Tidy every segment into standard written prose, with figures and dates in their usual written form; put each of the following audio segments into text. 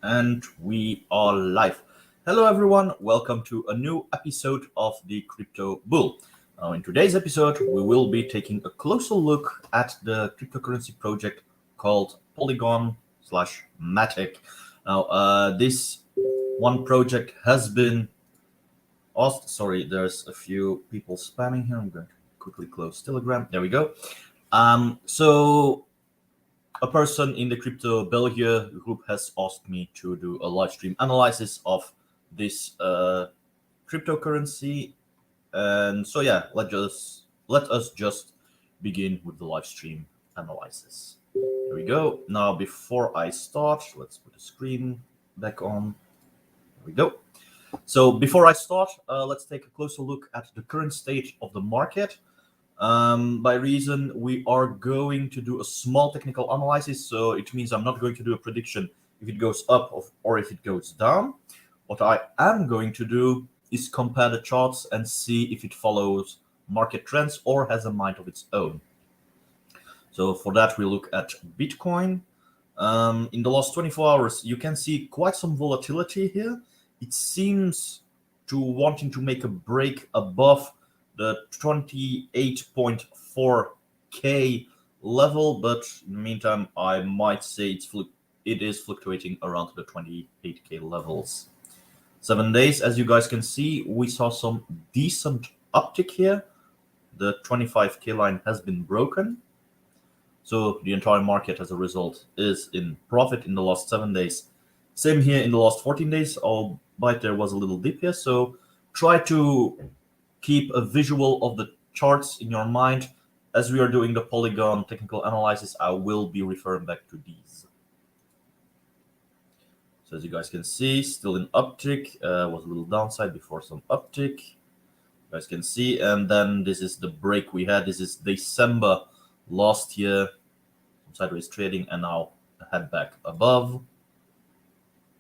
And we are live. Hello, everyone. Welcome to a new episode of the Crypto Bull. Now, in today's episode, we will be taking a closer look at the cryptocurrency project called POLYGON slash MATIC. Now, this one project has been asked. Sorry, there's a few people spamming here. I'm going to quickly close Telegram. There we go. So a person in the Crypto Belgia group has asked me to do a live stream analysis of this cryptocurrency, and so yeah, let us just begin with the live stream analysis. Here we go. Now, before I start, let's put the screen back on. There we go. So before I start, let's take a closer look at the current state of the market. By reason, we are going to do a small technical analysis, so it means I'm not going to do a prediction if it goes up or if it goes down. What I am going to do is compare the charts and see if it follows market trends or has a mind of its own. So for that, we look at Bitcoin. In the last 24 hours, you can see quite some volatility here. It seems to wanting to make a break above the 28.4K level, but in the meantime, I might say it is fluctuating around the 28K levels. 7 days, as you guys can see, we saw some decent uptick here. The 25K line has been broken. So the entire market, as a result, is in profit in the last 7 days. Same here in the last 14 days, albeit there was a little dip here. So try to keep a visual of the charts in your mind. As we are doing the Polygon technical analysis, I will be referring back to these. So as you guys can see, still in uptick, was a little downside before some uptick. You guys can see, and then this is the break we had. This is December last year, some sideways trading, and now head back above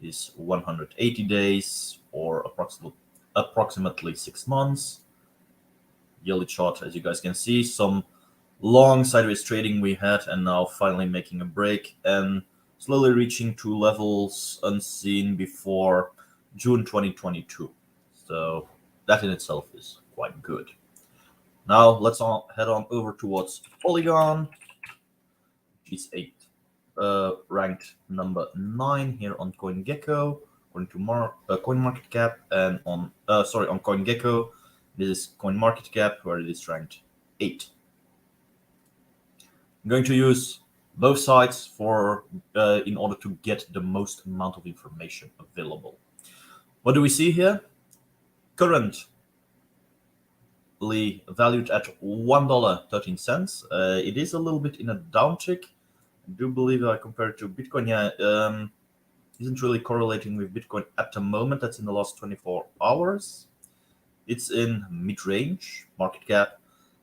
is 180 days or approximately 6 months. Yearly chart, as you guys can see, some long sideways trading we had, and now finally making a break and slowly reaching to levels unseen before June 2022. So that in itself is quite good. Now let's head on over towards Polygon. She's ranked number 9 here on CoinGecko, according to CoinMarketCap, and on CoinGecko. This is CoinMarketCap, where it is ranked 8. I'm going to use both sides in order to get the most amount of information available. What do we see here? Currently valued at $1.13. It is a little bit in a downtick. I do believe I compare it to Bitcoin. Isn't really correlating with Bitcoin at the moment. That's in the last 24 hours. It's in mid-range, market cap,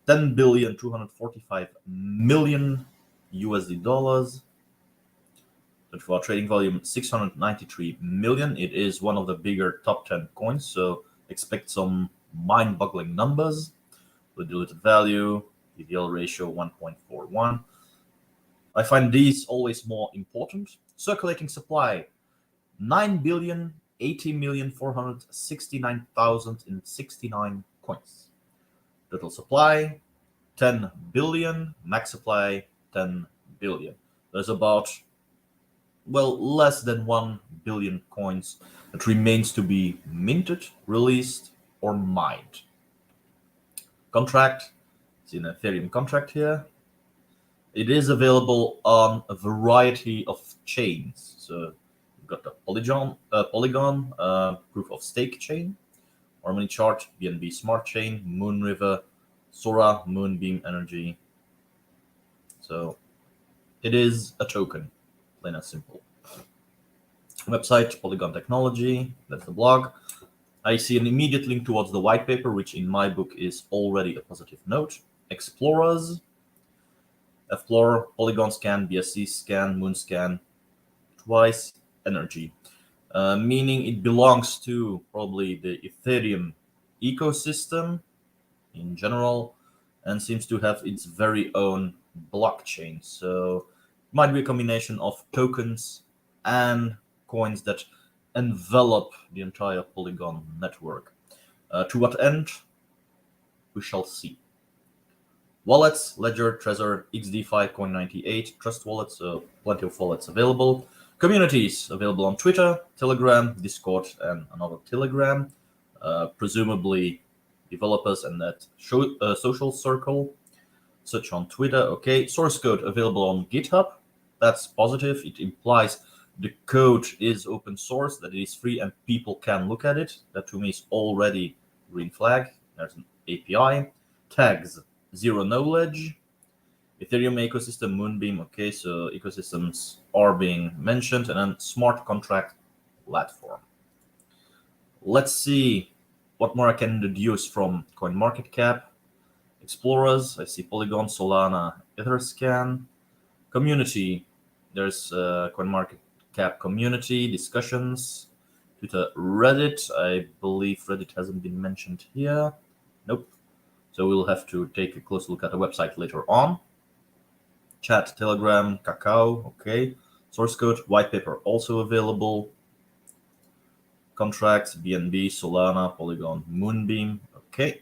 $10,245,000,000 USD. But for our trading volume, 693 million. It is one of the bigger top 10 coins, so expect some mind-boggling numbers. The diluted value, PVL ratio 1.41. I find these always more important. Circulating supply, 9,080,469,069 coins. Total supply, 10 billion. Max supply, 10 billion. There's about, less than 1 billion coins that remains to be minted, released, or mined. Contract, it's an Ethereum contract here. It is available on a variety of chains. So you've got the Polygon proof of stake chain, Harmony Chart, BNB Smart Chain, Moonriver, Sora, Moonbeam Energy. So it is a token, plain and simple. Website, Polygon Technology, that's the blog. I see an immediate link towards the white paper, which in my book is already a positive note. Explorers, Explorer, Polygon Scan, BSC Scan, Moon Scan, twice Energy, meaning it belongs to probably the Ethereum ecosystem in general and seems to have its very own blockchain. So it might be a combination of tokens and coins that envelop the entire Polygon network. To what end? We shall see. Wallets, Ledger, Trezor, XDeFi, Coin98, Trust wallets, so plenty of wallets available. Communities available on Twitter, Telegram, Discord, and another Telegram. Presumably developers and that social circle, such on Twitter. Okay, source code available on GitHub. That's positive. It implies the code is open source, that it is free, and people can look at it. That to me is already green flag. There's an API. Tags, zero knowledge. Ethereum ecosystem, Moonbeam. Okay, so ecosystems are being mentioned, and then smart contract platform. Let's see what more I can deduce from CoinMarketCap. Explorers, I see Polygon, Solana, Etherscan. Community, there's CoinMarketCap community discussions. Twitter, Reddit, I believe Reddit hasn't been mentioned here. Nope. So we'll have to take a close look at the website later on. Chat, Telegram, Kakao, okay. Source code, white paper also available. Contracts, BNB, Solana, Polygon, Moonbeam, okay.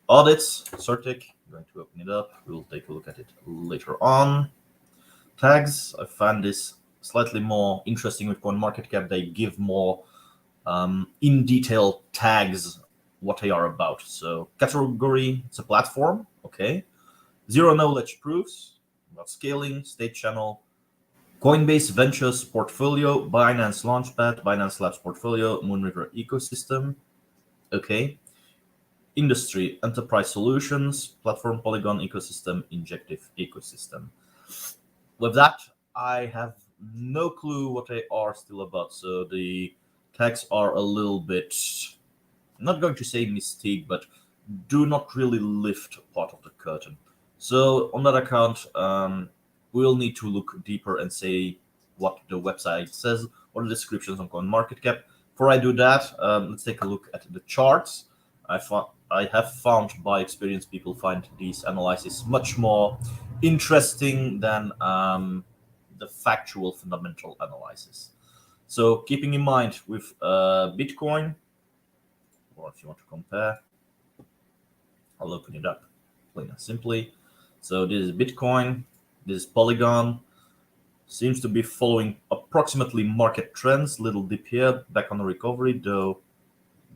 Audits, Certic, I'm going to open it up. We'll take a look at it later on. Tags, I find this slightly more interesting with CoinMarketCap. They give more in detail tags, what they are about. So category, it's a platform, okay. Zero knowledge proofs about scaling, state channel, Coinbase Ventures portfolio, Binance Launchpad, Binance Labs portfolio, Moonriver ecosystem, okay. Industry, enterprise solutions, platform, Polygon ecosystem, injective ecosystem. With that, I have no clue what they are still about. So the tags are a little bit, I'm not going to say mystique, but do not really lift part of the curtain. So on that account, we'll need to look deeper and say what the website says, what are the descriptions on CoinMarketCap. Before I do that, let's take a look at the charts. I have found by experience people find these analyses much more interesting than the factual fundamental analysis. So keeping in mind with Bitcoin, or if you want to compare, I'll open it up plain and simply. So this is Bitcoin, this is Polygon, seems to be following approximately market trends, little dip here, back on the recovery, though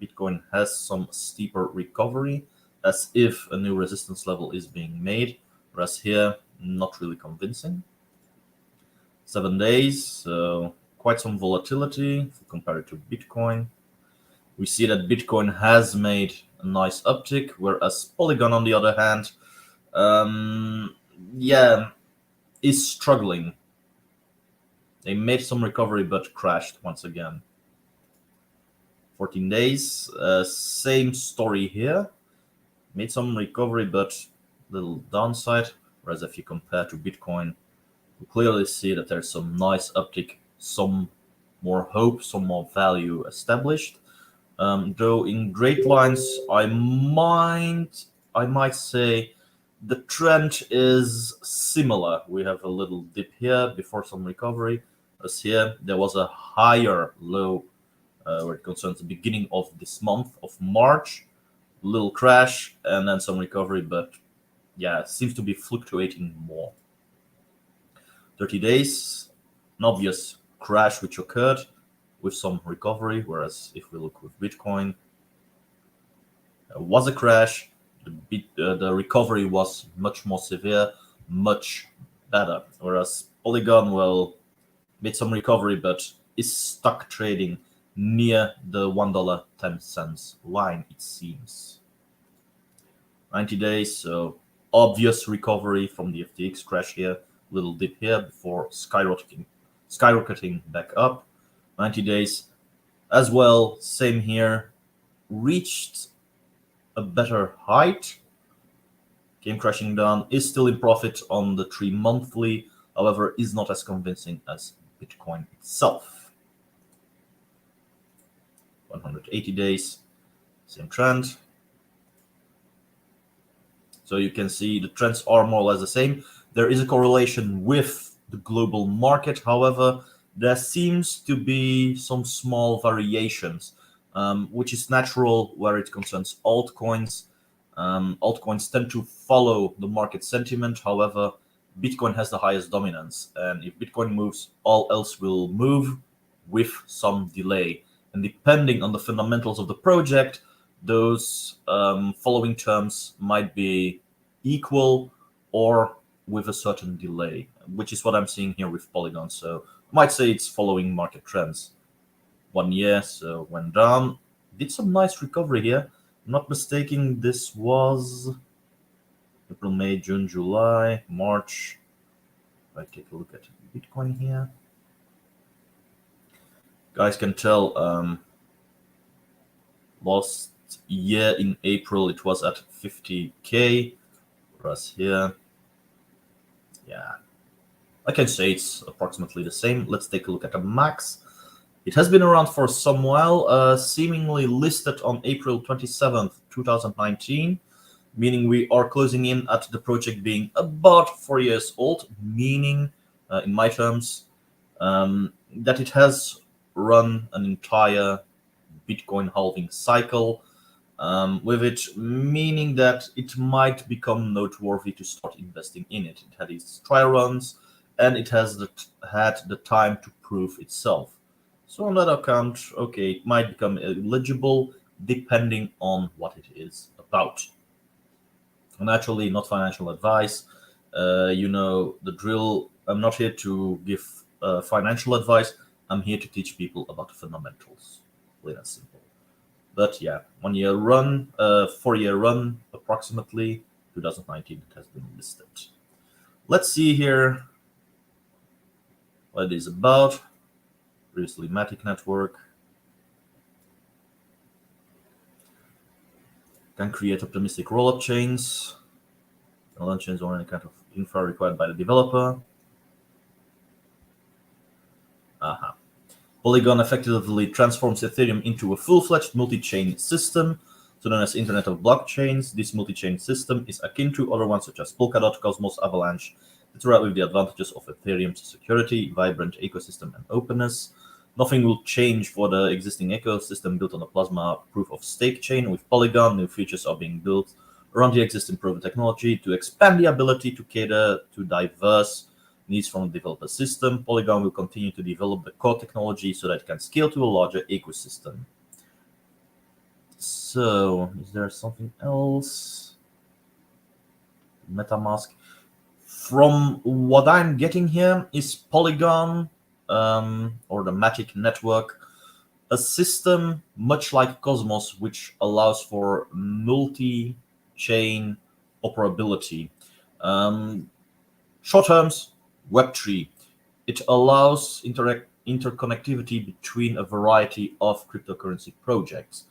Bitcoin has some steeper recovery, as if a new resistance level is being made, whereas here, not really convincing. 7 days, so quite some volatility if you compare it to Bitcoin. We see that Bitcoin has made a nice uptick, whereas Polygon, on the other hand, is struggling. They made some recovery, but crashed once again. 14 days, same story here. Made some recovery, but little downside. Whereas if you compare to Bitcoin, you clearly see that there's some nice uptick, some more hope, some more value established. Though in great lines, I might say the trend is similar. We have a little dip here before some recovery. As here, there was a higher low where it concerns the beginning of this month of March, little crash and then some recovery, but yeah, it seems to be fluctuating more. 30 days, an obvious crash which occurred with some recovery, whereas if we look with Bitcoin, there was a crash, the recovery was much more severe, much better, whereas Polygon, well, made some recovery but is stuck trading near the $1.10 line, it seems. 90 days, so obvious recovery from the FTX crash here, little dip here before skyrocketing back up. 90 days as well, same here, reached a better height, came crashing down, is still in profit on the 3 monthly, however, is not as convincing as Bitcoin itself. 180 days, same trend. So you can see the trends are more or less the same. There is a correlation with the global market. However, there seems to be some small variations, which is natural where it concerns altcoins. Altcoins tend to follow the market sentiment. However, Bitcoin has the highest dominance, and if Bitcoin moves, all else will move with some delay. And depending on the fundamentals of the project, those following terms might be equal or with a certain delay, which is what I'm seeing here with Polygon. So I might say it's following market trends. 1 year, so went down, did some nice recovery here. I'm not mistaken, this was April, May, June, July, March. If I take a look at Bitcoin here, guys can tell last year in April it was at 50k, whereas here, yeah, I can say it's approximately the same. Let's take a look at the max. It has been around for some while, seemingly listed on April 27th, 2019, meaning we are closing in at the project being about 4 years old, meaning, in my terms, that it has run an entire Bitcoin halving cycle, with it meaning that it might become noteworthy to start investing in it. It had its trial runs, and it has had the time to prove itself. So on that account, okay, it might become eligible depending on what it is about. Naturally, not financial advice. You know the drill. I'm not here to give financial advice. I'm here to teach people about the fundamentals. Plain and simple. But yeah, 1 year run, 4 year run, approximately 2019. It has been listed. Let's see here what it is about. Previously MATIC network. Can create optimistic rollup chains. Rollup chains or any kind of infra required by the developer. Polygon effectively transforms Ethereum into a full-fledged multi-chain system, so known as Internet of Blockchains. This multi-chain system is akin to other ones such as Polkadot, Cosmos, Avalanche, etc., with the advantages of Ethereum's security, vibrant ecosystem, and openness. Nothing will change for the existing ecosystem built on the Plasma proof-of-stake chain. With Polygon, new features are being built around the existing proven technology to expand the ability to cater to diverse needs from the developer system. Polygon will continue to develop the core technology so that it can scale to a larger ecosystem. So, is there something else? MetaMask. From what I'm getting here, is Polygon or the MATIC network a system much like Cosmos, which allows for multi-chain operability. Short terms, Web3. It allows interconnectivity between a variety of cryptocurrency projects.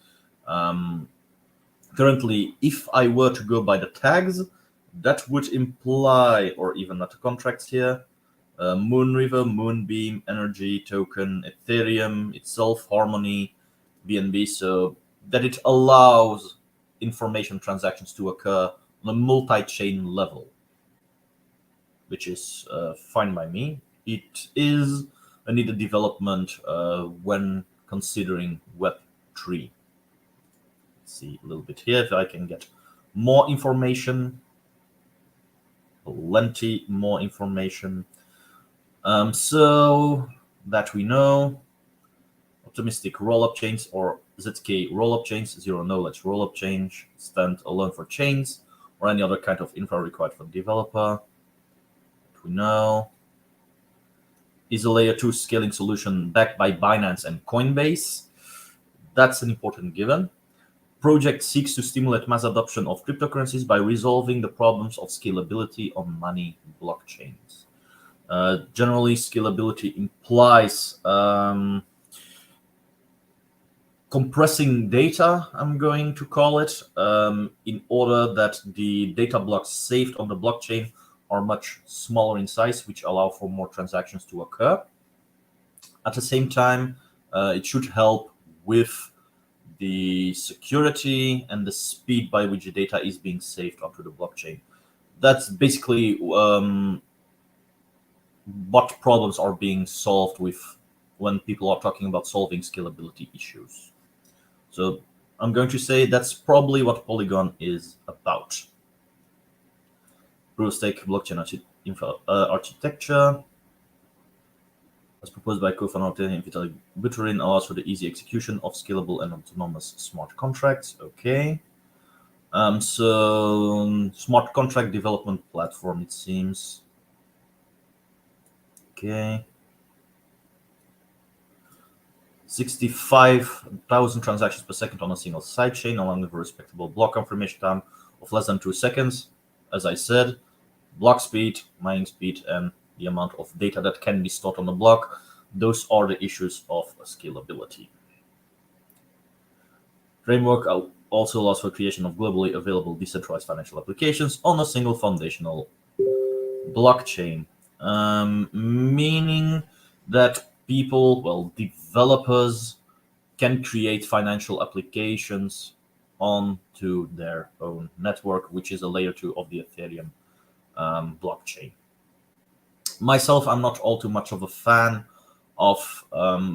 Currently, if I were to go by the tags, that would imply, or even not the contracts here, Moonriver, Moonbeam, Energy Token, Ethereum itself, Harmony, BNB, so that it allows information transactions to occur on a multi-chain level, which is fine by me. It is a needed development when considering Web3. Let's see a little bit here if I can get more information. Plenty more information. So that we know, optimistic rollup chains or ZK rollup chains, zero knowledge rollup chain, stand alone for chains, or any other kind of infra required for the developer. That we know is a layer 2 scaling solution backed by Binance and Coinbase. That's an important given. Project seeks to stimulate mass adoption of cryptocurrencies by resolving the problems of scalability on money blockchains. Generally, scalability implies compressing data, I'm going to call it, in order that the data blocks saved on the blockchain are much smaller in size, which allow for more transactions to occur. At the same time, it should help with the security and the speed by which the data is being saved onto the blockchain. That's basically what problems are being solved with when people are talking about solving scalability issues. So I'm going to say that's probably what Polygon is about. Proof of stake blockchain architecture, as proposed by co-founder Vitalik Buterin, allows for the easy execution of scalable and autonomous smart contracts. Okay. So smart contract development platform, it seems. Okay. 65,000 transactions per second on a single sidechain, along with a respectable block confirmation time of less than 2 seconds. As I said, block speed, mining speed, and the amount of data that can be stored on the block, those are the issues of scalability. Framework also allows for creation of globally available decentralized financial applications on a single foundational blockchain, meaning that people, well, developers can create financial applications onto their own network, which is a layer 2 of the Ethereum blockchain. Myself, I'm not all too much of a fan of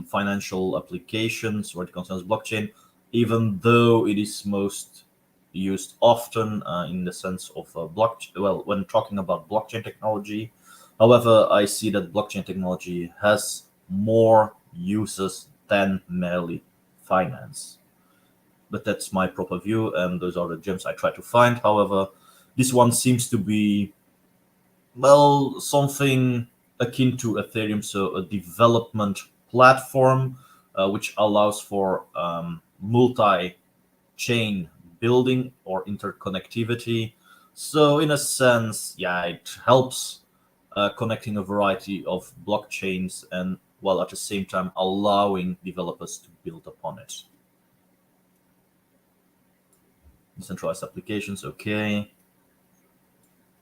financial applications where it concerns blockchain, even though it is most used often in the sense of blockchain. Well, when talking about blockchain technology, however, I see that blockchain technology has more uses than merely finance. But that's my proper view, and those are the gems I try to find. However, this one seems to be, well, something akin to Ethereum, so a development platform which allows for multi-chain building or interconnectivity. So in a sense, yeah, it helps connecting a variety of blockchains and while at the same time allowing developers to build upon it. Decentralized applications, okay.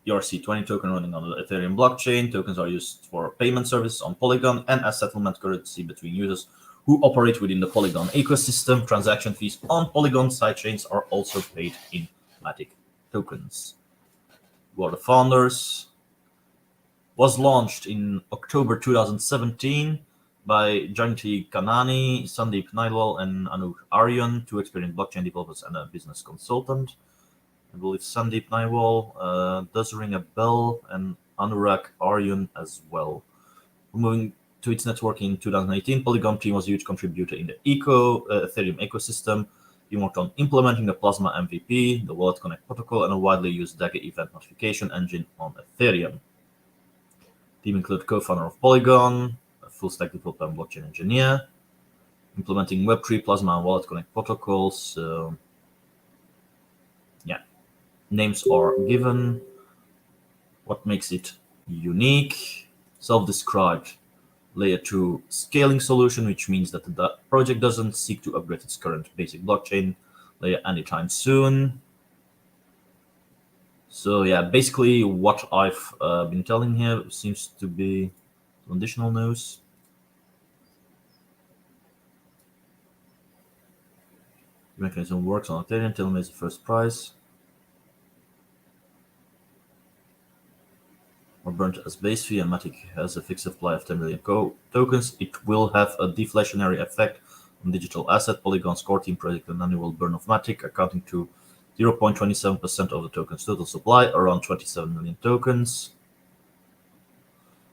ERC20 token running on the Ethereum blockchain. Tokens are used for payment services on Polygon and as settlement currency between users who operate within the Polygon ecosystem. Transaction fees on Polygon sidechains are also paid in MATIC tokens. Who are the founders? Was launched in October 2017 by Jayanti Kanani, Sandeep Nailwal, and Anuj Aryan, two experienced blockchain developers and a business consultant. I believe Sandeep Nailwal does ring a bell, and Anurag Aryan as well. Moving to its network in 2018, Polygon team was a huge contributor in the Ethereum ecosystem. He worked on implementing the Plasma MVP, the Wallet Connect protocol, and a widely used Dagger event notification engine on Ethereum. Team include co-founder of Polygon, a full-stack developer and blockchain engineer, implementing Web3, Plasma, and Wallet Connect protocols. So, yeah, names are given. What makes it unique? Self-described layer 2 scaling solution, which means that the project doesn't seek to upgrade its current basic blockchain layer anytime soon. So yeah, basically what I've been telling here seems to be some additional news. The mechanism works on Ethereum, Telem is the first price. Or burnt as base fee, and MATIC has a fixed supply of 10 million tokens. It will have a deflationary effect on digital asset. Polygon's core team project an annual burn of MATIC, accounting to 0.27% of the token's total supply, around 27 million tokens.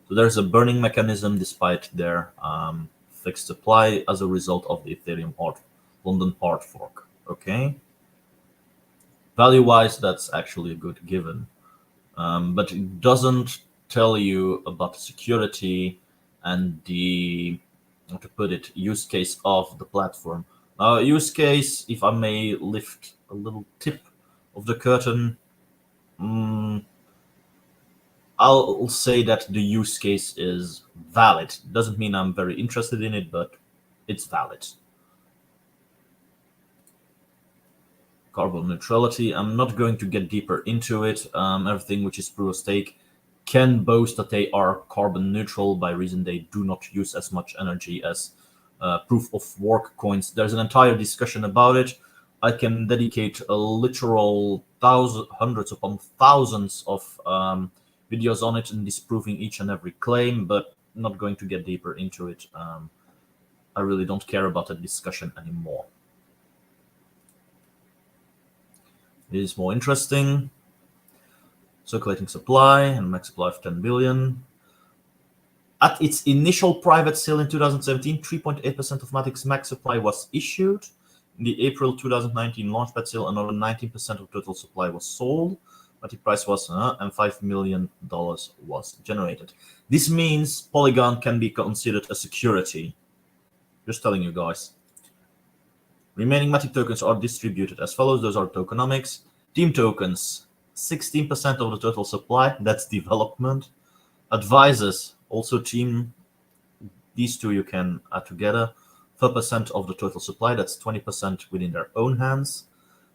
So there's a burning mechanism despite their fixed supply as a result of the Ethereum London hard fork. Okay. Value-wise, that's actually a good given. But it doesn't tell you about the security and the, how to put it, use case of the platform. Use case, if I may lift a little tip of the curtain, I'll say that the use case is valid. Doesn't mean I'm very interested in it, but it's valid. Carbon neutrality, I'm not going to get deeper into it. Everything which is proof of stake can boast that they are carbon neutral by reason they do not use as much energy as proof of work coins. There's an entire discussion about it. I can dedicate a literal hundreds upon thousands of videos on it and disproving each and every claim, but not going to get deeper into it. I really don't care about that discussion anymore. It is more interesting. Circulating supply and max supply of 10 billion. At its initial private sale in 2017, 3.8% of MATIC's max supply was issued. In the April 2019 launchpad sale, another 19% of total supply was sold. MATIC price was and $5 million was generated. This means Polygon can be considered a security. Just telling you guys. Remaining MATIC tokens are distributed as follows. Those are tokenomics. Team tokens, 16% of the total supply. That's development. Advisors, also team. These two you can add together. 4% of the total supply. That's 20% within their own hands.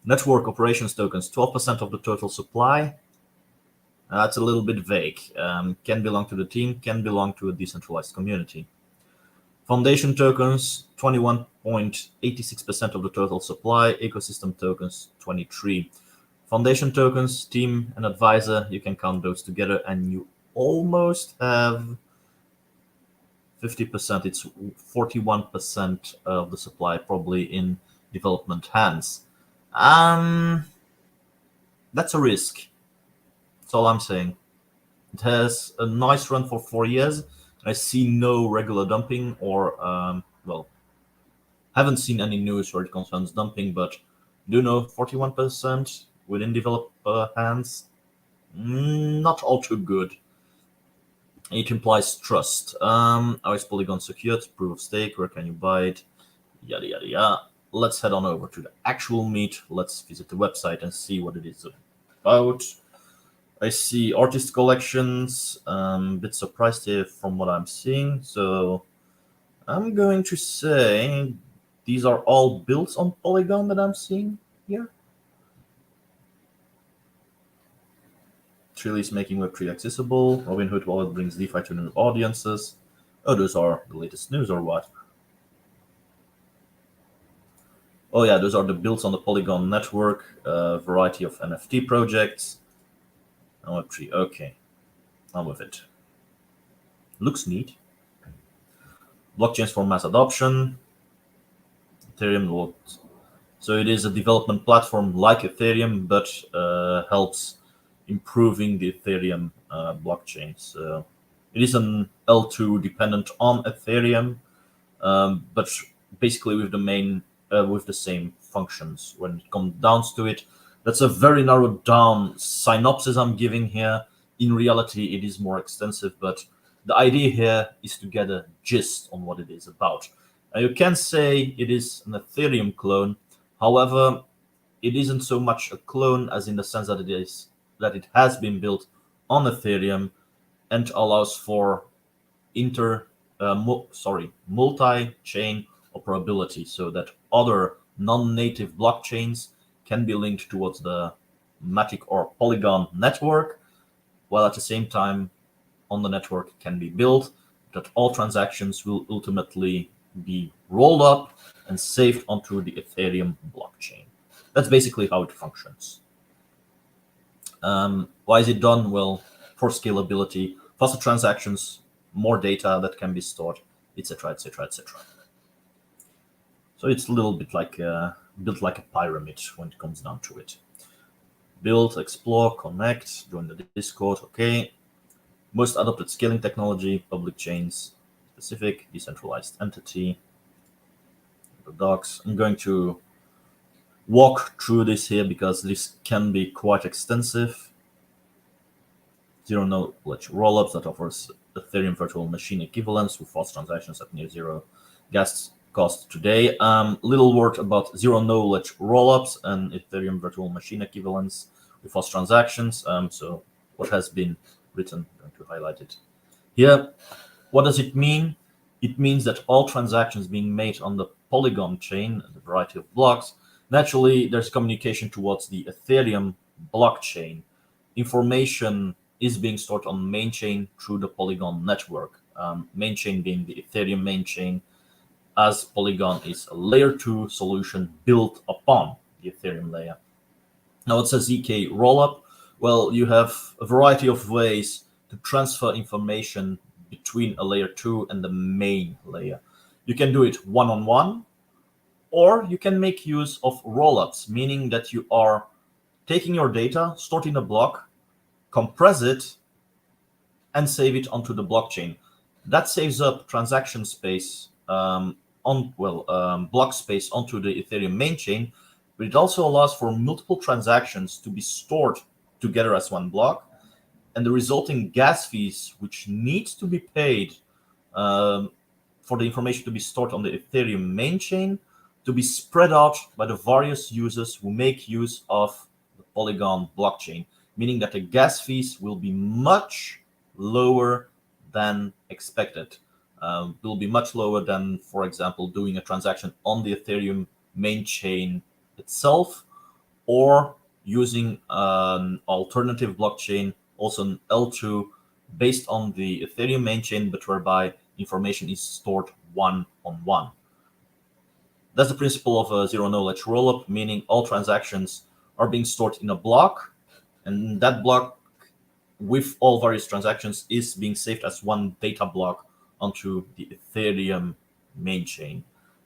Network operations tokens, 12% of the total supply. That's a little bit vague. Can belong to the team, can belong to a decentralized community. Foundation tokens, 21.86% of the total supply. Ecosystem tokens, 23. Foundation tokens, team, and advisor, you can count those together and you almost have 50%. It's 41% of the supply probably in development hands. That's a risk. That's all I'm saying. It has a nice run for 4 years. I see no regular dumping or, well, haven't seen any news where it concerns dumping, but do know 41% within developer hands, not all too good. It implies trust. How is Polygon secured? Proof of stake, where can you buy it? Yada, yada, yada. Let's head on over to the actual meet. Let's visit the website and see what it is about. I see artist collections, a bit surprised here from what I'm seeing. So I'm going to say these are all built on Polygon that I'm seeing here. Trilly is making Web3 accessible. Robinhood Wallet brings DeFi to new audiences. Oh, those are the latest news or what? Oh yeah, those are the builds on the Polygon network, variety of NFT projects. Web3, okay, I'm with it. Looks neat. Blockchains for mass adoption. Ethereum what? So it is a development platform like Ethereum, but helps improving the Ethereum blockchain. So it is an L2 dependent on Ethereum, but basically with the main with the same functions. When it comes down to it, that's a very narrowed down synopsis I'm giving here. In reality, it is more extensive, but the idea here is to get a gist on what it is about. Now, you can say it is an Ethereum clone. However, it isn't so much a clone as in the sense that it has been built on Ethereum and allows for multi-chain operability, so that other non-native blockchains can be linked towards the MATIC or Polygon network, while at the same time on the network can be built that all transactions will ultimately be rolled up and saved onto the Ethereum blockchain. That's basically how it functions. Why is it done? Well, for scalability, faster transactions, more data that can be stored, etc., etc., etc. So it's a little bit like built like a pyramid when it comes down to it. Build, explore, connect, join the Discord. Okay. Most adopted scaling technology, public chains, specific, decentralized entity. The docs. I'm going to walk through this here because this can be quite extensive. Zero knowledge rollups that offers Ethereum virtual machine equivalents with fast transactions at near zero gas cost today. Little word about zero knowledge rollups and Ethereum virtual machine equivalents with fast transactions. So what has been written, I'm going to highlight it here. What does it mean? It means that all transactions being made on the Polygon chain, the variety of blocks, naturally there's communication towards the Ethereum blockchain. Information is being stored on main chain through the Polygon network. Main chain being the Ethereum main chain, as Polygon is a layer 2 solution built upon the Ethereum layer. Now it says ZK rollup. Well, you have a variety of ways to transfer information between a layer 2 and the main layer. You can do it one-on-one, or you can make use of rollups, meaning that you are taking your data, stored in a block, compress it, and save it onto the blockchain. That saves up transaction space block space onto the Ethereum main chain, but it also allows for multiple transactions to be stored together as one block, and the resulting gas fees, which needs to be paid for the information to be stored on the Ethereum main chain, to be spread out by the various users who make use of the Polygon blockchain, meaning that the gas fees will be much lower than expected. Will be much lower than, for example, doing a transaction on the Ethereum main chain itself, or using an alternative blockchain, also an L2, based on the Ethereum main chain, but whereby information is stored one-on-one. That's the principle of a zero-knowledge rollup, meaning all transactions are being stored in a block, and that block with all various transactions is being saved as one data block onto the Ethereum main chain,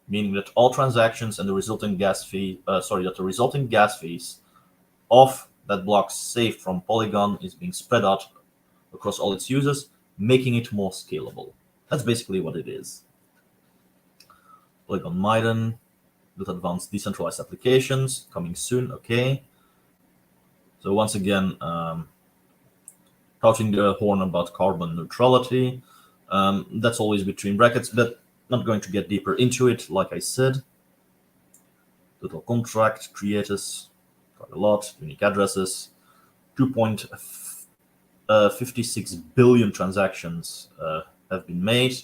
meaning that all transactions and the resulting gas fees of that block saved from Polygon is being spread out across all its users, making it more scalable. That's basically what it is. Polygon Maiden with advanced decentralized applications coming soon. Okay. So once again, touting the horn about carbon neutrality. That's always between brackets, but not going to get deeper into it. Like I said, total contract creators, quite a lot, unique addresses, 2.56 billion transactions have been made,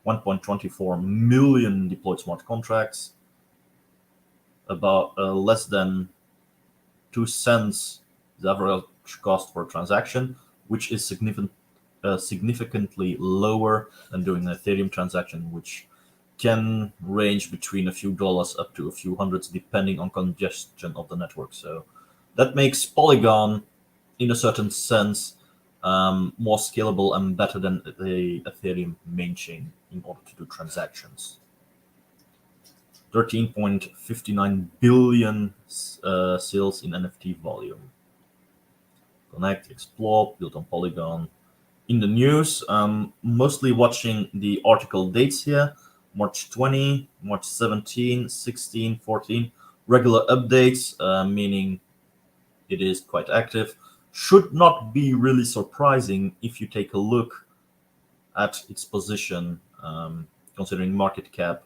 1.24 million deployed smart contracts, about less than 2 cents the average cost per transaction, which is significantly lower than doing an Ethereum transaction, which can range between a few dollars up to a few hundreds, depending on congestion of the network. So that makes Polygon, in a certain sense, more scalable and better than the Ethereum main chain in order to do transactions. 13.59 billion sales in NFT volume. Connect, explore, built on Polygon. In the news, mostly watching the article dates here: March 20, March 17, 16, 14. Regular updates, meaning it is quite active. Should not be really surprising if you take a look at its position, considering market cap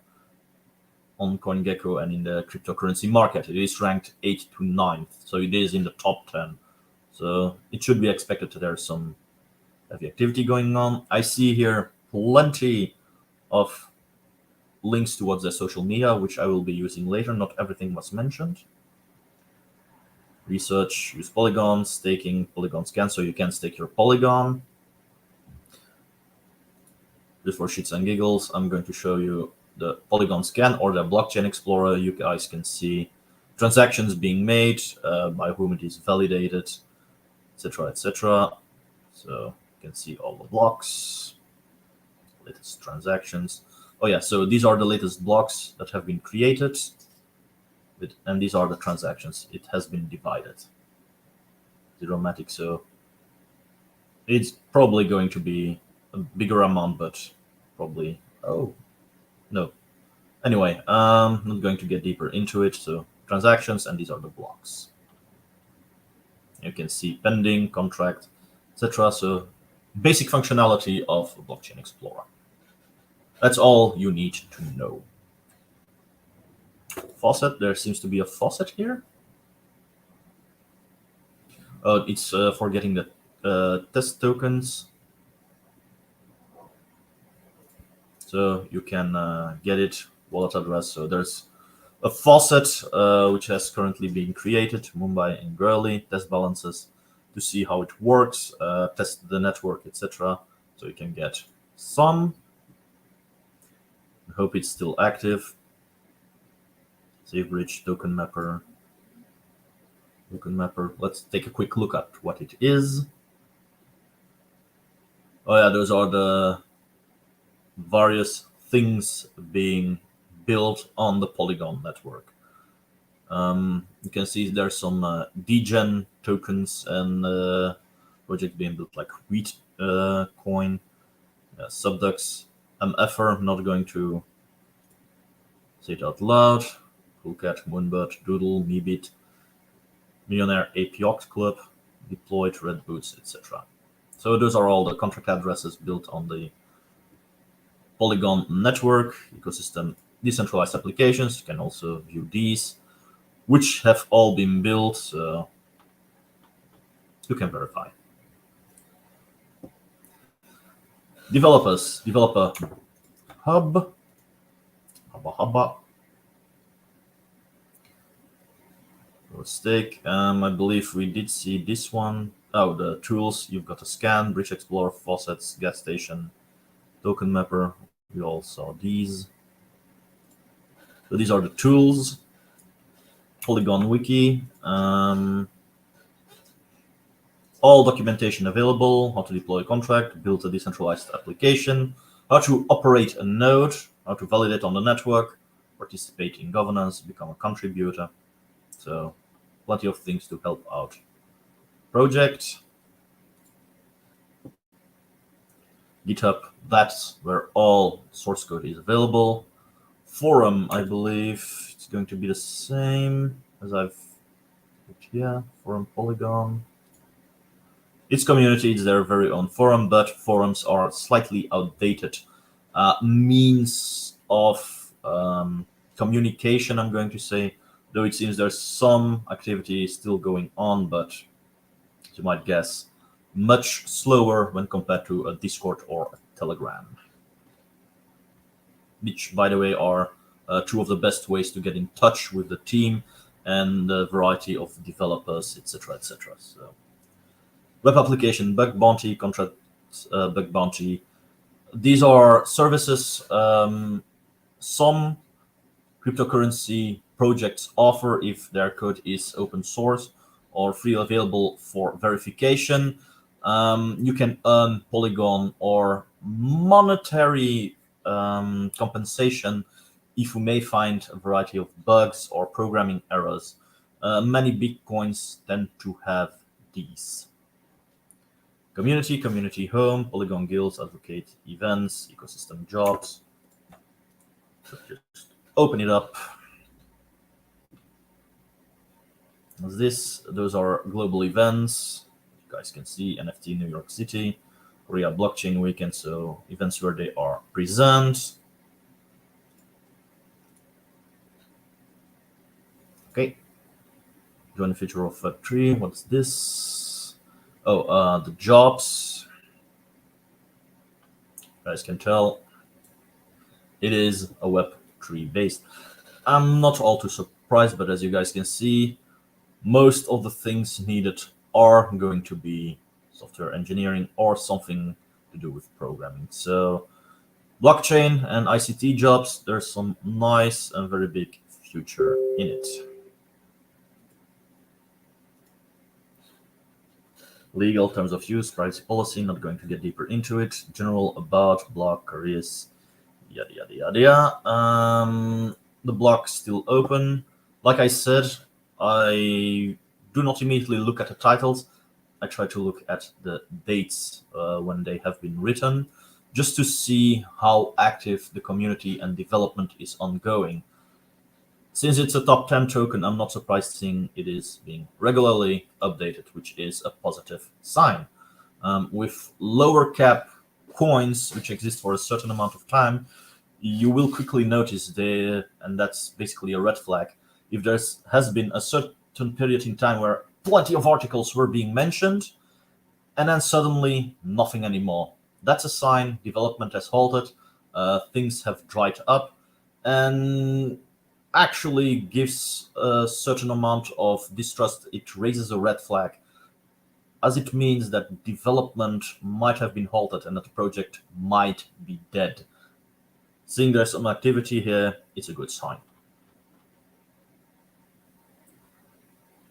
on CoinGecko and in the cryptocurrency market. It is ranked 8th to 9th, so it is in the top 10. So it should be expected that there's some heavy activity going on. I see here plenty of links towards their social media, which I will be using later. Not everything was mentioned. Research, use Polygon, staking, Polygon scan, so you can stake your Polygon. Just for shits and giggles, I'm going to show you the Polygon scan or the blockchain explorer. You guys can see transactions being made, by whom it is validated, etc., etc. So you can see all the blocks, latest transactions. Oh yeah, so these are the latest blocks that have been created, and these are the transactions. It has been divided. MATIC, so it's probably going to be a bigger amount, but probably, oh, no. Anyway, not going to get deeper into it. So transactions, and these are the blocks. You can see pending, contract, etc. So basic functionality of a blockchain explorer. That's all you need to know. Faucet, there seems to be a faucet here. It's for getting the test tokens. So you can get it, wallet address. So there's a faucet which has currently been created, Mumbai and Gurley, test balances to see how it works, test the network, etc. So you can get some. I hope it's still active. SafeBridge, token mapper. Let's take a quick look at what it is. Oh yeah, those are the various things being built on the Polygon network. You can see there's some degen tokens and project being built like wheat coin, subducts, MFR. I'm not going to say it out loud. Coolcat, Moonbird, Doodle, Meebit, Millionaire Ape Yacht Club, Deployed, Red Boots, etc. So those are all the contract addresses built on the Polygon network ecosystem. Decentralized applications, you can also view these, which have all been built, so you can verify. Developers, developer hub, hubba. Mistake. I believe we did see this one. Oh, the tools. You've got a scan, Bridge Explorer, faucets, gas station, token mapper. We all saw these. So these are the tools. Polygon wiki. All documentation available. How to deploy a contract, build a decentralized application, how to operate a node, how to validate on the network, participate in governance, become a contributor. So plenty of things to help out project. GitHub, that's where all source code is available. Forum, I believe it's going to be the same as I've put here. Forum Polygon. Its community is their very own forum, but forums are slightly outdated means of communication, I'm going to say, though it seems there's some activity still going on, but you might guess much slower when compared to a Discord or a Telegram, which, by the way, are two of the best ways to get in touch with the team and the variety of developers, etc., etc. So, web application, bug bounty, contract bug bounty. These are services some cryptocurrency projects offer if their code is open source or free available for verification. You can earn Polygon or monetary compensation if you may find a variety of bugs or programming errors. Many Bitcoins tend to have these. Community home, Polygon guilds, advocate events, ecosystem jobs. So just open it up. Those are global events. You guys can see NFT New York City, Korea Blockchain Weekend, so events where they are present. Okay. Join the feature of Web3. What's this? Oh, the jobs. You guys can tell it is a Web3 based. I'm not all too surprised, but as you guys can see, most of the things needed are going to be software engineering or something to do with programming. So blockchain and ICT jobs, there's some nice and very big future in it. Legal terms of use, privacy policy, not going to get deeper into it. General about block careers, yada yada yada. The block still open. Like I said, I do not immediately look at the titles. I try to look at the dates when they have been written, just to see how active the community and development is ongoing. Since it's a top 10 token, I'm not surprised seeing it is being regularly updated, which is a positive sign. With lower cap coins, which exist for a certain amount of time, you will quickly notice and that's basically a red flag, if there has been a certain period in time where plenty of articles were being mentioned, and then suddenly nothing anymore. That's a sign development has halted, things have dried up, and actually gives a certain amount of distrust. It raises a red flag, as it means that development might have been halted and that the project might be dead. Seeing there's some activity here, it's a good sign.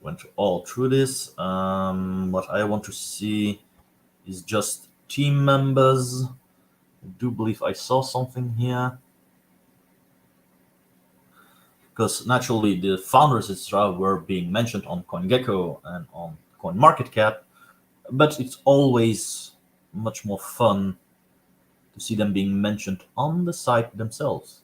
Went all through this. What I want to see is just team members. I do believe I saw something here. Because naturally the founders, etc., were being mentioned on CoinGecko and on CoinMarketCap, but it's always much more fun to see them being mentioned on the site themselves.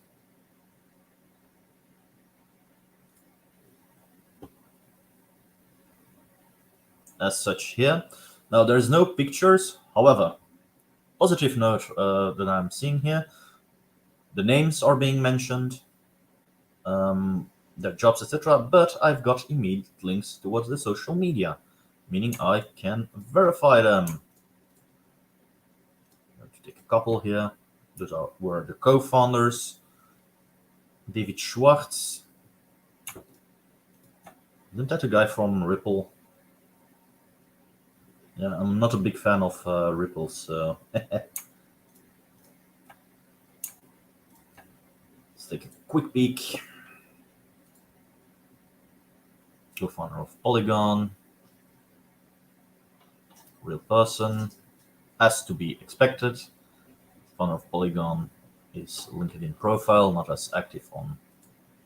As such here. Now there's no pictures, however, positive note that I'm seeing here, the names are being mentioned, their jobs, etc., but I've got immediate links towards the social media, meaning I can verify them. I'm going to take a couple here. Those were the co-founders. David Schwartz. Isn't that a guy from Ripple? Yeah, I'm not a big fan of Ripple, so let's take a quick peek. Co-founder of Polygon, real person, as to be expected. Founder of Polygon is LinkedIn profile, not as active on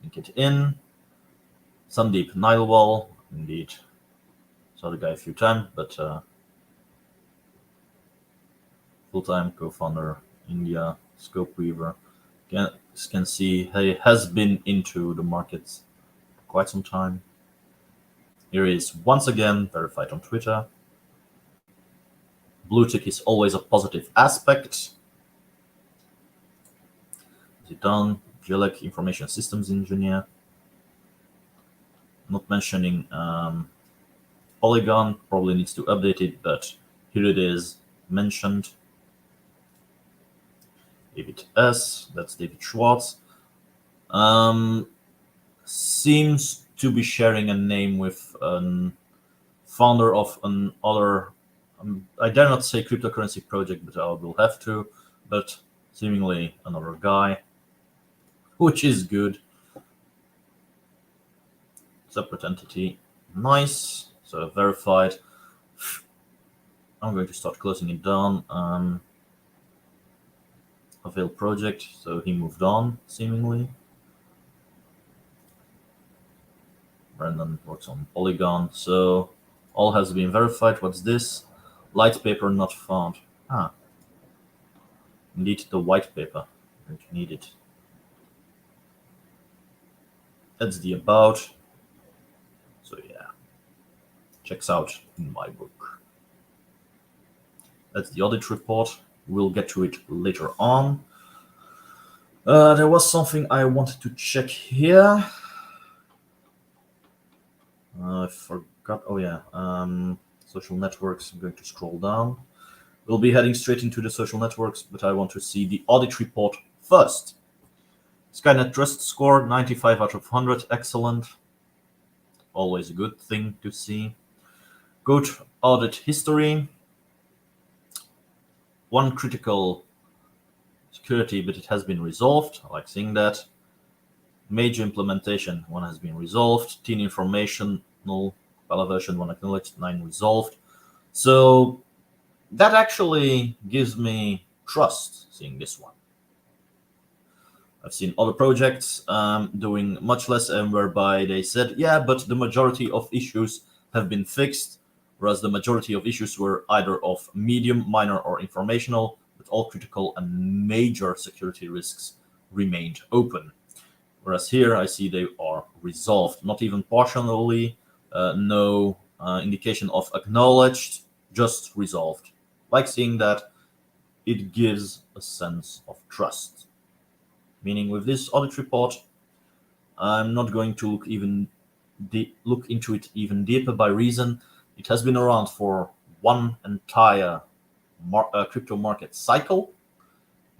LinkedIn. Sandeep Nailwal, indeed, saw the guy a few times, but full-time co-founder, India, Scope Weaver. Can see he has been into the markets for quite some time. Here he is once again verified on Twitter. Blue tick is always a positive aspect. Zidan, Gilek, information systems engineer. Not mentioning Polygon, probably needs to update it, but here it is mentioned. David S, that's David Schwartz. Seems to be sharing a name with a founder of another, I dare not say cryptocurrency project, but I will have to, but seemingly another guy, which is good. Separate entity, nice, so verified. I'm going to start closing it down. A failed project, so he moved on, seemingly. Brandon works on Polygon, so all has been verified. What's this? Light paper not found. Ah, indeed, the white paper. I'm going to need it. That's the about. So yeah, checks out in my book. That's the audit report. We'll get to it later on. There was something I wanted to check here. I forgot. Oh yeah, social networks. I'm going to scroll down. We'll be heading straight into the social networks, but I want to see the audit report first. Skynet Trust score 95 out of 100. Excellent. Always a good thing to see. Good audit history. One critical security, but it has been resolved. I like seeing that. Major implementation, one has been resolved. Teen information, null. Valor version, one acknowledged, 9 resolved. So that actually gives me trust seeing this one. I've seen other projects doing much less, and whereby they said, yeah, but the majority of issues have been fixed, whereas the majority of issues were either of medium, minor, or informational, but all critical and major security risks remained open. Whereas here I see they are resolved, not even partially, no indication of acknowledged, just resolved. Like seeing that, it gives a sense of trust. Meaning with this audit report, I'm not going to look into it even deeper by reason it has been around for one entire crypto market cycle.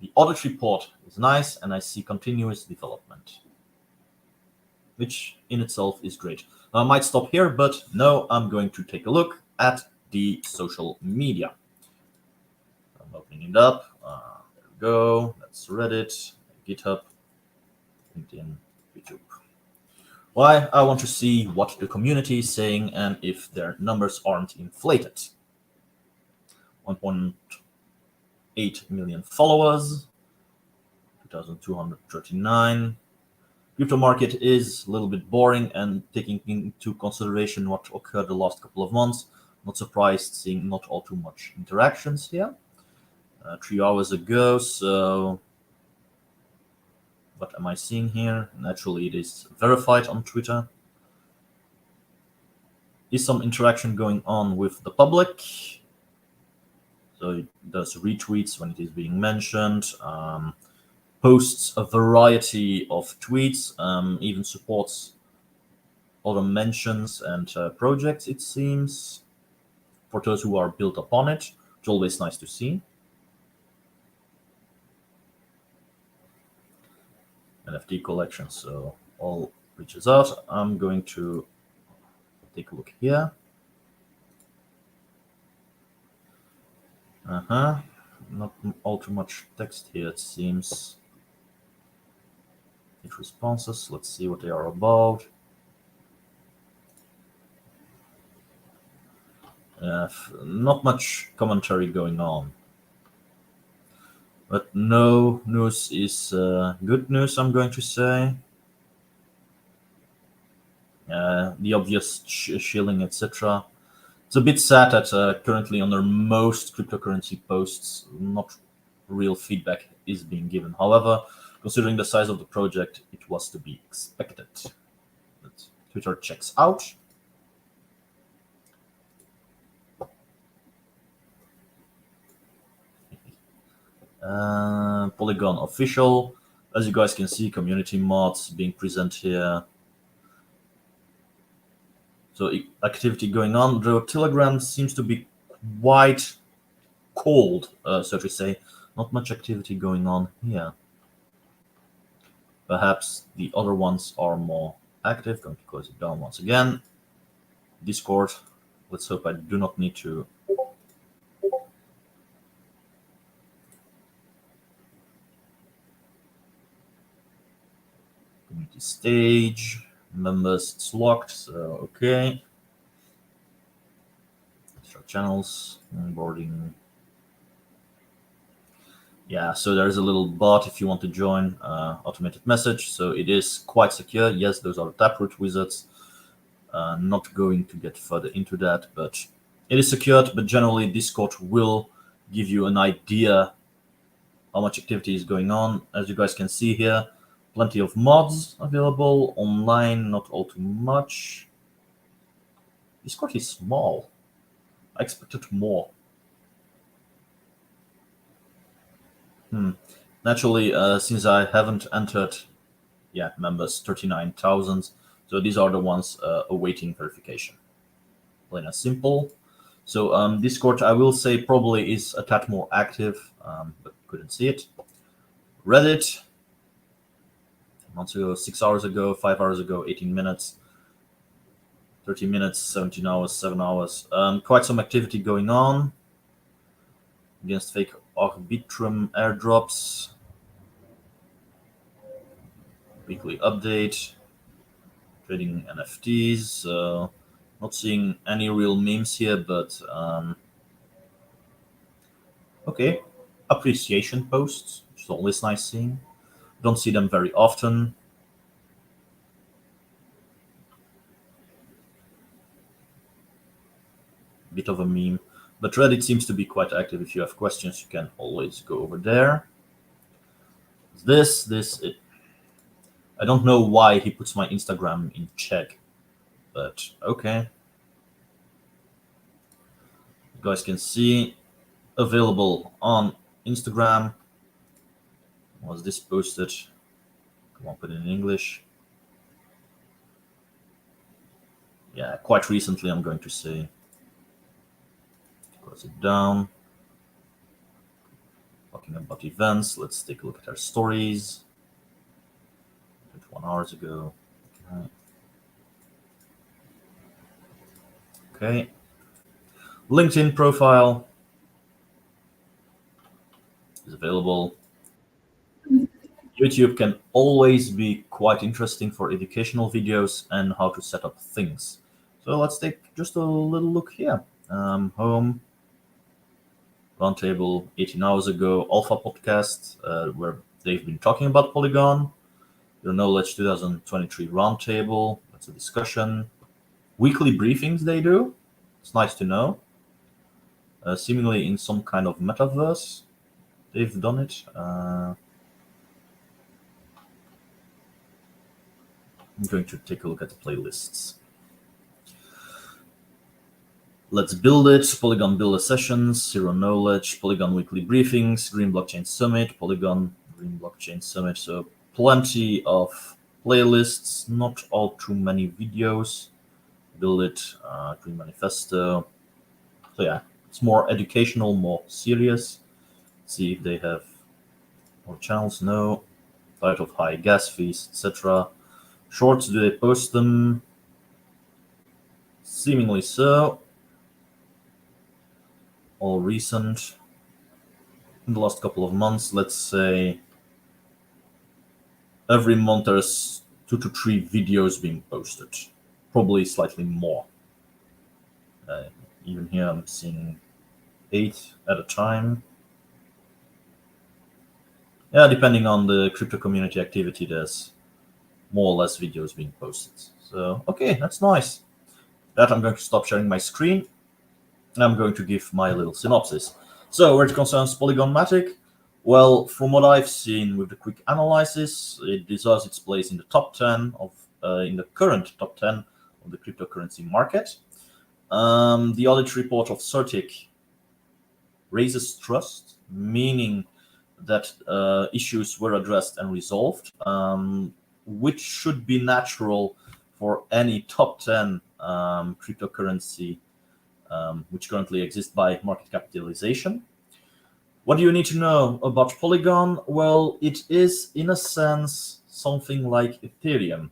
The audit report is nice, and I see continuous development, which in itself is great. Now, I might stop here, but no, I'm going to take a look at the social media. I'm opening it up. There we go. That's Reddit, GitHub, LinkedIn, YouTube. Why? I want to see what the community is saying and if their numbers aren't inflated. 8 million followers, 2,239. Crypto market is a little bit boring, and taking into consideration what occurred the last couple of months, not surprised seeing not all too much interactions here. 3 hours ago, so what am I seeing here? Naturally, it is verified on Twitter. Is some interaction going on with the public? So it does retweets when it is being mentioned, posts a variety of tweets, even supports other mentions and projects, it seems, for those who are built upon it. It's always nice to see. NFT collection, so all reaches out. I'm going to take a look here. Not all too much text here, it seems. It responses. Let's see what they are about. Not much commentary going on. But no news is good news, I'm going to say. The obvious shilling, etc. It's a bit sad that currently under most cryptocurrency posts, not real feedback is being given. However, considering the size of the project, it was to be expected. But Twitter checks out. Polygon official. As you guys can see, community mods being present here. So activity going on, though Telegram seems to be quite cold, so to say. Not much activity going on here. Perhaps the other ones are more active. Going to close it down once again. Discord. Let's hope I do not need to. Community stage. Members, it's locked, so okay. Start channels, onboarding. Yeah, so there's a little bot if you want to join, automated message. So it is quite secure. Yes, those are taproot wizards. Not going to get further into that, but it is secured. But generally, Discord will give you an idea how much activity is going on. As you guys can see here, plenty of mods available online, not all too much. Discord is small. I expected more. Naturally, since I haven't entered, members 39,000. So these are the ones awaiting verification. Plain and simple. So Discord, I will say, probably is a tad more active, but couldn't see it. Reddit, months ago, 6 hours ago, 5 hours ago, 18 minutes, 30 minutes, 17 hours, 7 hours. Quite some activity going on against fake Arbitrum airdrops. Weekly update. Trading NFTs. Not seeing any real memes here, but okay. Appreciation posts, which is always nice seeing. Don't see them very often. Bit of a meme, but Reddit seems to be quite active. If you have questions, you can always go over there. I don't know why he puts my Instagram in check, but okay. You guys can see available on Instagram. Was this posted? Come on, put it in English. Yeah, quite recently, I'm going to say. Close it down. Talking about events, let's take a look at our stories. 21 hours ago. Okay. LinkedIn profile is available. YouTube can always be quite interesting for educational videos and how to set up things. So let's take just a little look here. Home. roundtable 18 hours ago, Alpha podcast, where they've been talking about Polygon. Your Knowledge 2023 roundtable, that's a discussion. Weekly briefings they do. It's nice to know. Seemingly in some kind of metaverse, they've done it. I'm going to take a look at the playlists. Let's build it. Polygon Builder Sessions, Zero Knowledge, Polygon Weekly Briefings, Green Blockchain Summit, Polygon Green Blockchain Summit. So plenty of playlists, not all too many videos. Build it, Green Manifesto. So yeah, it's more educational, more serious. See if they have more channels. No. Fight of high gas fees, etc. Shorts, do they post them? Seemingly so. All recent. In the last couple of months, let's say every month there's 2 to 3 videos being posted. Probably slightly more. Even here I'm seeing 8 at a time. Yeah, depending on the crypto community activity, there's more or less videos being posted. So, okay, that's nice. That I'm going to stop sharing my screen. I'm going to give my little synopsis. So, where it concerns Polygon MATIC, well, from what I've seen with the quick analysis, it deserves its place in the top 10 of in the current top 10 of the cryptocurrency market. The audit report of CertiK raises trust, meaning that issues were addressed and resolved, which should be natural for any top 10 cryptocurrency which currently exists by market capitalization. What do you need to know about Polygon? Well, it is, in a sense, something like Ethereum,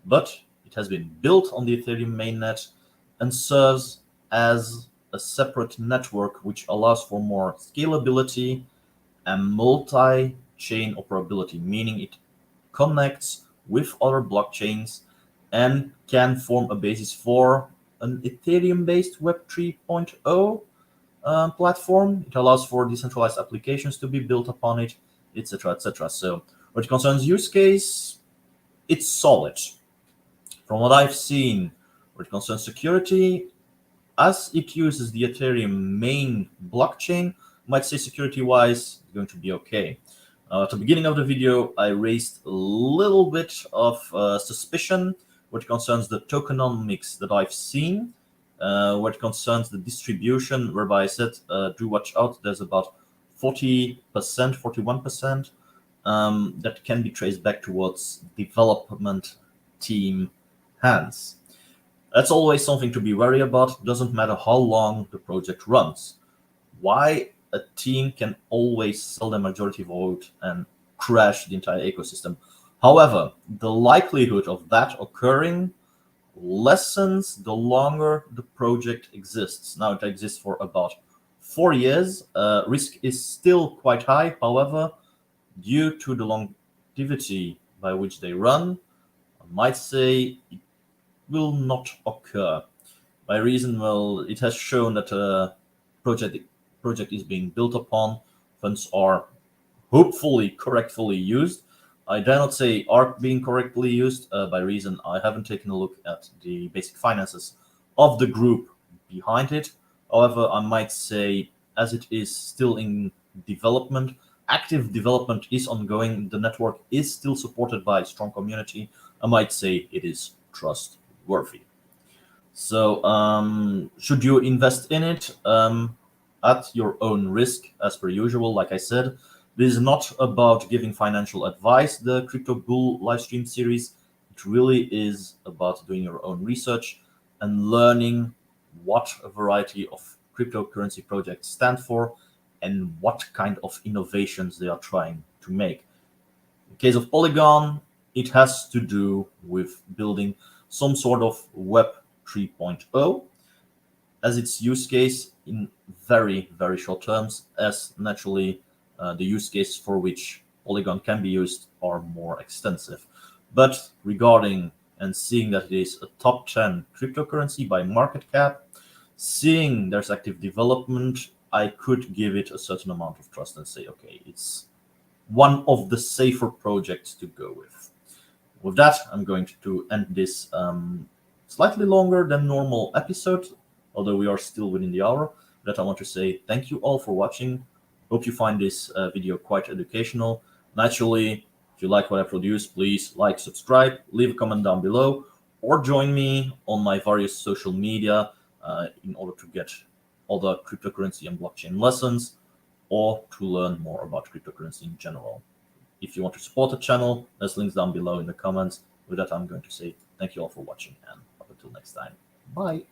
but it has been built on the Ethereum mainnet and serves as a separate network which allows for more scalability and multi-chain operability, meaning it connects with other blockchains and can form a basis for an Ethereum-based Web 3.0 platform. It allows for decentralized applications to be built upon it, etc., etc. So, what it concerns use case, it's solid. From what I've seen, what it concerns security, as it uses the Ethereum main blockchain, I might say security-wise, it's going to be okay. At the beginning of the video, I raised a little bit of suspicion what concerns the tokenomics that I've seen, what concerns the distribution, whereby I said, do watch out, there's about 40%, 41% that can be traced back towards development team hands. That's always something to be wary about. Doesn't matter how long the project runs. Why a team can always sell the majority vote and crash the entire ecosystem. However, the likelihood of that occurring lessens the longer the project exists. Now it exists for about 4 years. Risk is still quite high. However, due to the longevity by which they run, I might say it will not occur. By reason, well, it has shown that a project is being built upon, funds are hopefully correctly used. I dare not say are being correctly used, by reason I haven't taken a look at the basic finances of the group behind it. However, I might say, as it is still in development, active development is ongoing, the network is still supported by a strong community, I might say it is trustworthy. So should you invest in it at your own risk, as per usual? Like I said, this is not about giving financial advice, the Crypto Bull livestream series. It really is about doing your own research and learning what a variety of cryptocurrency projects stand for and what kind of innovations they are trying to make. In the case of Polygon, it has to do with building some sort of Web 3.0 as its use case in very, very short terms, as naturally the use case for which Polygon can be used are more extensive. But regarding and seeing that it is a top 10 cryptocurrency by market cap, seeing there's active development, I could give it a certain amount of trust and say, okay, it's one of the safer projects to go with. With that, I'm going to end this slightly longer than normal episode, although we are still within the hour. With that, I want to say thank you all for watching. Hope you find this video quite educational. Naturally, if you like what I produce, please like, subscribe, leave a comment down below, or join me on my various social media in order to get all the cryptocurrency and blockchain lessons, or to learn more about cryptocurrency in general. If you want to support the channel, there's links down below in the comments. With that, I'm going to say thank you all for watching, and up until next time, bye.